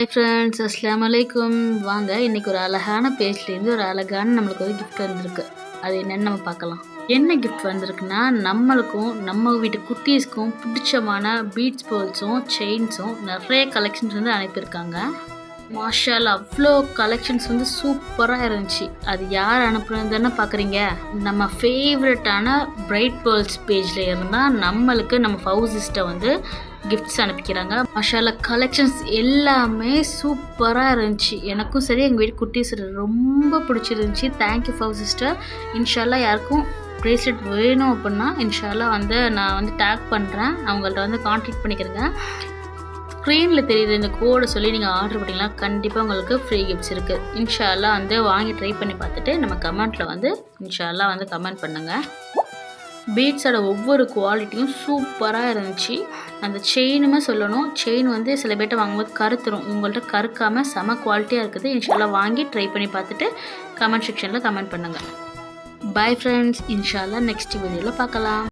Hi friends, அஸ்ஸலாமு அலைக்கும். வாங்க இன்றைக்கி ஒரு அழகான பேஜ்லேருந்து ஒரு அழகான நம்மளுக்கு ஒரு கிஃப்ட் வந்திருக்கு. அது என்னென்னு நம்ம பார்க்கலாம். என்ன கிஃப்ட் வந்திருக்குன்னா, நம்மளுக்கும் நம்ம வீட்டு குட்டீஸ்க்கும் பிடிச்சமான பீட்ஸ் பேர்ல்ஸும் செயின்ஸும் நிறைய கலெக்ஷன்ஸ் வந்து அனுப்பியிருக்காங்க. மாஷா அல்லாஹ், அவ்வளோ கலெக்ஷன்ஸ் வந்து சூப்பராக இருந்துச்சு. அது யார் அனுப்புனதுன்னு பார்க்குறீங்க? நம்ம ஃபேவரட்டான பிரைட் பேர்ல்ஸ் பேஜில் இருந்தால் நம்மளுக்கு நம்ம ஃபவுசிஸ்ட்டை வந்து கிஃப்ட்ஸ் அனுப்பிக்கிறாங்க. மாஷா அல்லாஹ், கலெக்ஷன்ஸ் எல்லாமே சூப்பராக இருந்துச்சு. எனக்கும் சரி எங்கள் வீட்டு குட்டீஸ் ரொம்ப பிடிச்சிருந்துச்சி. தேங்க்யூ ஃபவுசிஸ்ட்டர். இன்ஷா அல்லாஹ் யாருக்கும் ப்ரேஸ்லெட் வேணும் அப்படின்னா இன்ஷா அல்லாஹ் வந்து நான் வந்து டேக் பண்ணுறேன், அவங்கள்ட்ட வந்து கான்டாக்ட் பண்ணிக்கிறேங்க. ஸ்க்ரீனில் தெரியுது இந்த கோடை சொல்லி நீங்கள் ஆர்டர் பண்ணிங்கன்னா கண்டிப்பாக உங்களுக்கு ஃப்ரீ கிஃப்ட்ஸ் இருக்குது. இன்ஷா அல்லாஹ் வந்து வாங்கி ட்ரை பண்ணி பார்த்துட்டு நம்ம கமெண்ட்டில் வந்து இன்ஷா அல்லாஹ் வந்து கமெண்ட் பண்ணுங்கள். பீட்ஸோட ஒவ்வொரு குவாலிட்டியும் சூப்பராக இருந்துச்சு. அந்த செயினுமே சொல்லணும், செயின் வந்து சில பேர்ட்ட வாங்கும்போது கருத்துரும், உங்கள்கிட்ட கருக்காமல் செம குவாலிட்டியாக இருக்குது. இன்ஷா அல்லாஹ் வாங்கி ட்ரை பண்ணி பார்த்துட்டு கமெண்ட் செக்ஷனில் கமெண்ட் பண்ணுங்கள். பை ஃப்ரெண்ட்ஸ், இன்ஷா அல்லாஹ் நெக்ஸ்ட் வீடியோவில் பார்க்கலாம்.